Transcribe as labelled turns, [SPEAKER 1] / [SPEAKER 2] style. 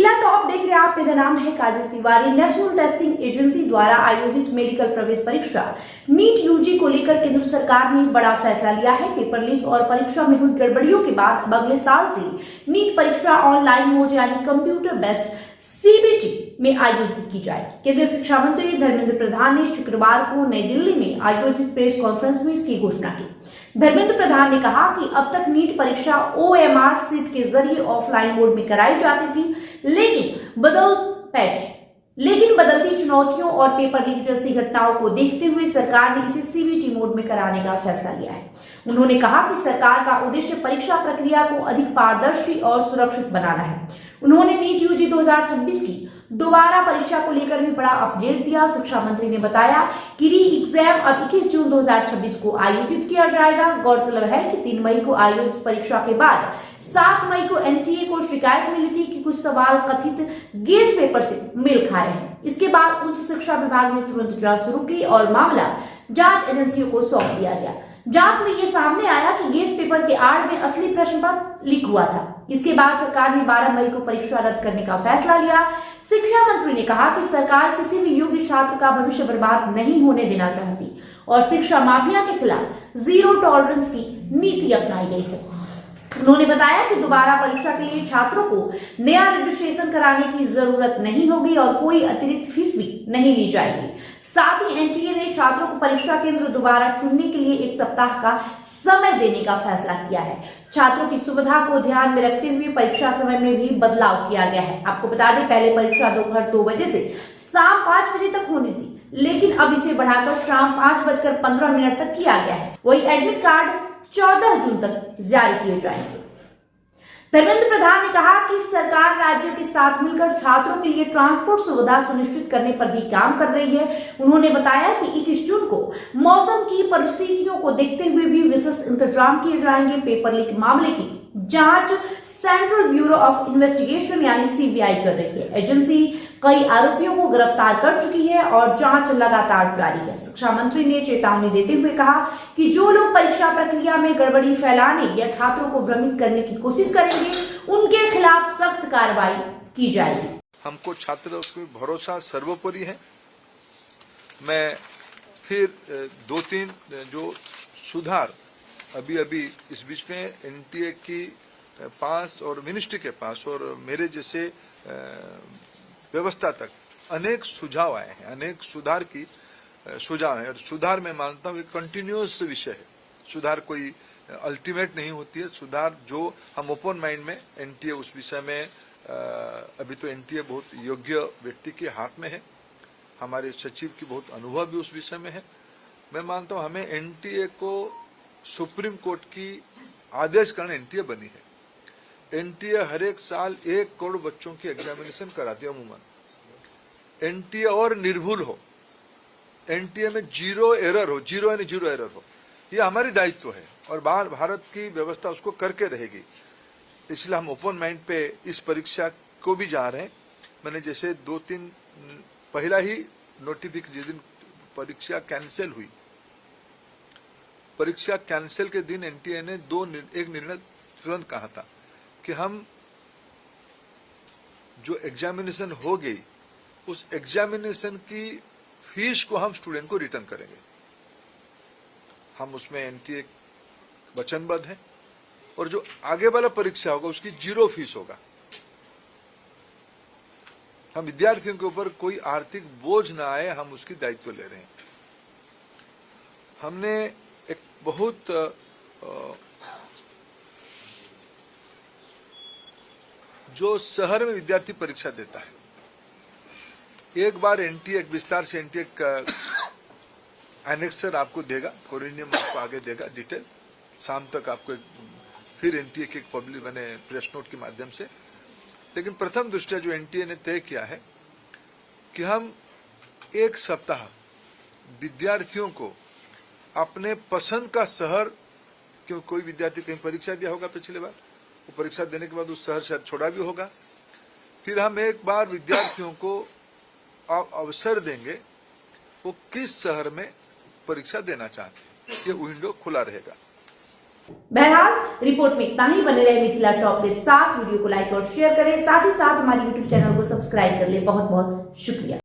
[SPEAKER 1] जिला टॉप देख रहे हैं आप। मेरा नाम है काजल तिवारी। नेशनल टेस्टिंग एजेंसी द्वारा आयोजित मेडिकल प्रवेश परीक्षा नीट यूजी को लेकर केंद्र सरकार ने बड़ा फैसला लिया है। पेपर लीक और परीक्षा में हुई गड़बड़ियों के बाद अब अगले साल से नीट परीक्षा ऑनलाइन मोड यानी कंप्यूटर बेस्ड सीबीटी में आयोजित की जाएगी। केंद्रीय शिक्षा मंत्री धर्मेंद्र प्रधान ने शुक्रवार को नई दिल्ली में आयोजित प्रेस कॉन्फ्रेंस में इसकी घोषणा की। धर्मेंद्र प्रधान ने कहा कि अब तक नीट परीक्षा ओएमआर सीट के जरिए ऑफलाइन मोड में कराई जाती थी, लेकिन बदलती चुनौतियों और पेपर लीक जैसी घटनाओं को देखते हुए सरकार ने इसे सीबीटी मोड में कराने का फैसला लिया है। उन्होंने कहा कि सरकार का उद्देश्य परीक्षा प्रक्रिया को अधिक पारदर्शी और सुरक्षित बनाना है। उन्होंने नीट यूजी 2026 की दोबारा परीक्षा को लेकर भी बड़ा अपडेट दिया। शिक्षा मंत्री ने बताया कि री एग्जाम अब 21 जून 2026 को आयोजित किया जाएगा। गौरतलब है कि 3 मई को आयोजित परीक्षा के बाद 7 मई को एनटीए को शिकायत मिली थी कि कुछ सवाल कथित गेस पेपर से मेल खा रहे हैं। इसके बाद उच्च शिक्षा विभाग ने तुरंत जांच शुरू की और मामला जांच एजेंसियों को सौंप दिया गया। जांच में ये सामने आया कि गेस पेपर के आड़ में असली प्रश्न पत्र लीक हुआ था। इसके बाद सरकार ने 12 मई को परीक्षा रद्द करने का फैसला लिया। शिक्षा मंत्री ने कहा कि सरकार किसी भी योग्य छात्र का भविष्य बर्बाद नहीं होने देना चाहती और शिक्षा माफिया के खिलाफ जीरो टॉलरेंस की नीति अपनाई गई है। उन्होंने बताया कि दोबारा परीक्षा के लिए छात्रों को नया रजिस्ट्रेशन कराने की जरूरत नहीं होगी और कोई अतिरिक्त फीस भी नहीं ली जाएगी। साथ ही एनटीए ने छात्रों को परीक्षा केंद्र दोबारा चुनने के लिए 1 सप्ताह का समय देने का फैसला किया है। छात्रों की सुविधा को ध्यान में रखते हुए परीक्षा समय में भी बदलाव किया गया है। आपको बता दें, पहले परीक्षा दोपहर 2 बजे से शाम 5 बजे तक होनी थी, लेकिन अब इसे बढ़ाकर शाम 5:15 तक किया गया है। वही एडमिट कार्ड 14 जून तक जारी किए जाएंगे। धर्मेंद्र प्रधान ने कहा कि सरकार राज्यों के साथ मिलकर छात्रों के लिए ट्रांसपोर्ट सुविधा सुनिश्चित करने पर भी काम कर रही है। उन्होंने बताया कि 21 जून को मौसम की परिस्थितियों को देखते हुए भी विशेष इंतजाम किए जाएंगे। पेपर लीक मामले की जांच सेंट्रल ब्यूरो ऑफ इन्वेस्टिगेशन यानी सीबीआई कर रही है। एजेंसी कई आरोपियों को गिरफ्तार कर चुकी है और जांच लगातार जारी है। शिक्षा मंत्री ने चेतावनी देते हुए कहा कि जो लोग परीक्षा प्रक्रिया में गड़बड़ी फैलाने या छात्रों को भ्रमित करने की कोशिश करेंगे, उनके खिलाफ सख्त कार्रवाई की जाएगी।
[SPEAKER 2] हमको छात्रों पर भरोसा सर्वोपरि है। मैं फिर 2-3 जो सुधार अभी इस बीच में एनटीए की पास और मिनिस्ट्री के पास और मेरे जैसे व्यवस्था तक अनेक सुझाव आए हैं, अनेक सुधार की सुझाव है। और सुधार मैं मानता हूँ कंटिन्यूअस विषय है। सुधार कोई अल्टीमेट नहीं होती है। सुधार जो हम ओपन माइंड में एनटीए उस विषय में अभी तो एनटीए बहुत योग्य व्यक्ति के हाथ में है। हमारे सचिव की बहुत अनुभव भी उस विषय में है। मैं मानता हूँ हमें एनटीए को सुप्रीम कोर्ट की आदेश करने एनटीए बनी है। एनटीए हर एक साल 1 करोड़ बच्चों की एग्जामिनेशन कराती है। अमूमन एनटीए और निर्भुल हो, एनटीए में जीरो एरर हो, ये हमारी दायित्व है और भारत की व्यवस्था उसको करके रहेगी। इसलिए हम ओपन माइंड पे इस परीक्षा को भी जा रहे हैं। मैंने जैसे 2-3 पहला ही नोटिफिकेशन जिस दिन परीक्षा कैंसिल हुई, परीक्षा कैंसिल के दिन एनटीए ने एक निर्णय तुरंत कहा था कि हम जो एग्जामिनेशन हो गई उस एग्जामिनेशन की फीस को हम स्टूडेंट को रिटर्न करेंगे। हम उसमें एनटीए वचनबद्ध है और जो आगे वाला परीक्षा होगा उसकी 0 फीस होगा। हम विद्यार्थियों के ऊपर कोई आर्थिक बोझ ना आए, हम उसकी दायित्व ले रहे हैं। हमने एक बहुत जो शहर में विद्यार्थी परीक्षा देता है, एक बार एनटीए विस्तार से एनटीए एनेक्सर आपको देगा, कोरिनियम आपको आगे देगा डिटेल। शाम तक आपको फिर एनटीए के पब्लिक बने प्रेस नोट के माध्यम से। लेकिन प्रथम दृष्टया जो एनटीए ने तय किया है कि हम 1 सप्ताह विद्यार्थियों को अपने पसंद का शहर, क्यों कोई विद्यार्थी कहीं परीक्षा दिया होगा पिछले बार, वो परीक्षा देने के बाद उस शहर शायद छोड़ा भी होगा। फिर हम एक बार विद्यार्थियों को अवसर देंगे वो किस शहर में परीक्षा देना चाहते हैं, ये विंडो खुला रहेगा।
[SPEAKER 1] बहरहाल रिपोर्ट में इतना ही। बने रहे मिथिला टॉप के साथ। वीडियो को लाइक और शेयर करें, साथ ही साथ हमारे यूट्यूब चैनल को सब्सक्राइब कर ले। बहुत बहुत शुक्रिया।